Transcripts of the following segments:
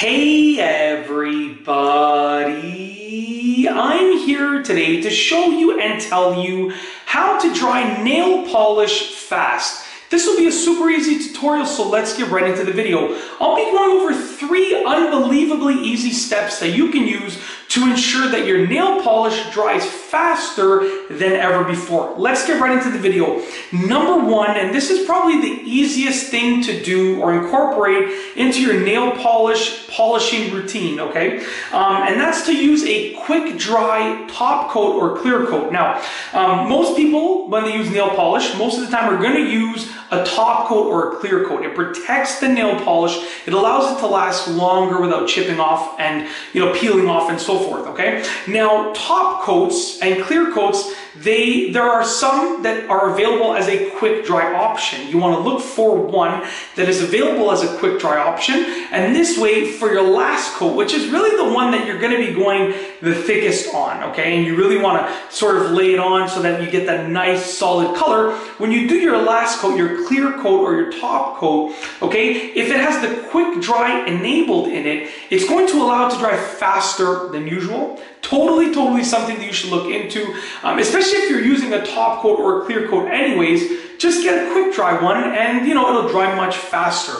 Hey everybody, I'm here today to show you and tell you how to dry nail polish fast. This will be a super easy tutorial, so let's get right into the video. I'll be going over 3 unbelievably easy steps that you can use to ensure that your nail polish dries faster than ever before. Let's get right into the video. Number 1, and this is probably the easiest thing to do or incorporate into your nail polishing routine, okay? And that's to use a quick dry top coat or clear coat. Now, most people, when they use nail polish, most of the time are gonna use a top coat or a clear coat. It protects the nail polish. It allows it to last longer without chipping off and peeling off and so forth, okay? Now, top coats and clear coats, there are some that are available as a quick dry option. You want to look for one that is available as a quick dry option, and this way for your last coat, which is really the one that you're going to be going the thickest on, okay? And you really want to sort of lay it on so that you get that nice solid color. When you do your last coat, your clear coat or your top coat, okay, if it has the quick dry enabled in it, it's going to allow it to dry faster than usual. Totally something that you should look into, especially if you're using a top coat or a clear coat anyways. Just get a quick dry one and it'll dry much faster.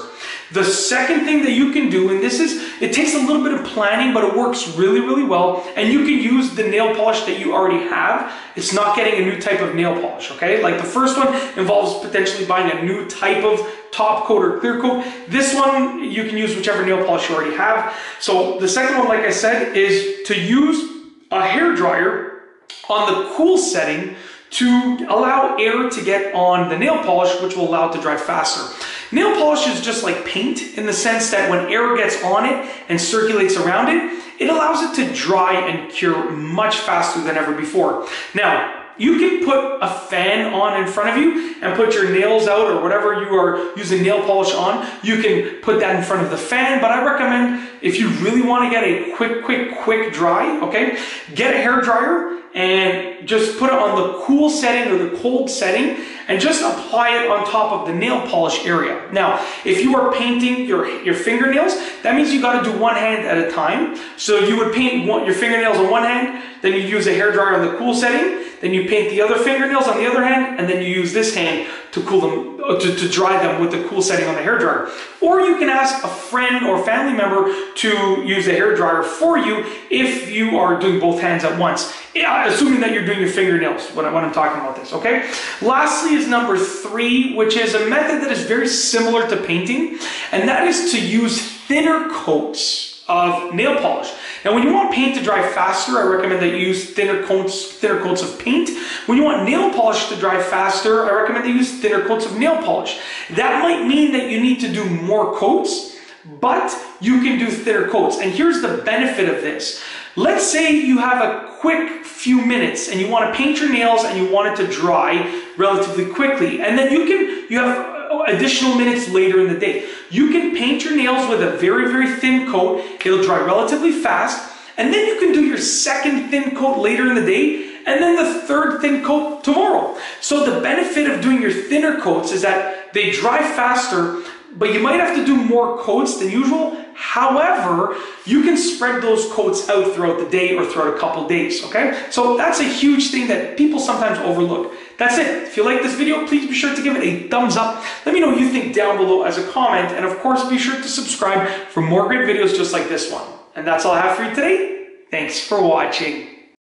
The second thing that you can do, and it takes a little bit of planning, but it works really well, and you can use the nail polish that you already have. It's not getting a new type of nail polish, okay? Like the first one involves potentially buying a new type of top coat or clear coat. This one, you can use whichever nail polish you already have. So the second one, like I said, is to use a hair dryer on the cool setting to allow air to get on the nail polish, which will allow it to dry faster. Nail polish is just like paint in the sense that when air gets on it and circulates around it, it allows it to dry and cure much faster than ever before. Now, you can put a fan on in front of you and put your nails out or whatever you are using nail polish on. You can put that in front of the fan, but I recommend if you really want to get a quick dry, okay, get a hair dryer and just put it on the cool setting or the cold setting and just apply it on top of the nail polish area. Now, if you are painting your fingernails, that means you got to do one hand at a time. So you would paint your fingernails on one hand, then you use a hair dryer on the cool setting, then you paint the other fingernails on the other hand, and then you use this hand to cool them, to dry them with the cool setting on the hair dryer. Or you can ask a friend or family member to use the hair dryer for you if you are doing both hands at once, assuming that you're doing your fingernails when I'm talking about this, okay? Lastly is number 3, which is a method that is very similar to painting, and that is to use thinner coats of nail polish. Now, when you want paint to dry faster, I recommend that you use thinner coats of paint. When you want nail polish to dry faster, I recommend that you use thinner coats of nail polish. That might mean that you need to do more coats, but you can do thinner coats. And here's the benefit of this. Let's say you have a quick few minutes and you want to paint your nails and you want it to dry relatively quickly. And then you have additional minutes later in the day. You can paint your nails with a very thin coat. It'll dry relatively fast. And then you can do your second thin coat later in the day and then the third thin coat tomorrow. So the benefit of doing your thinner coats is that they dry faster, but you might have to do more coats than usual. However, you can spread those coats out throughout the day or throughout a couple days, okay? So that's a huge thing that people sometimes overlook. That's it. If you like this video, please be sure to give it a thumbs up. Let me know what you think down below as a comment. And of course, be sure to subscribe for more great videos just like this one. And that's all I have for you today. Thanks for watching.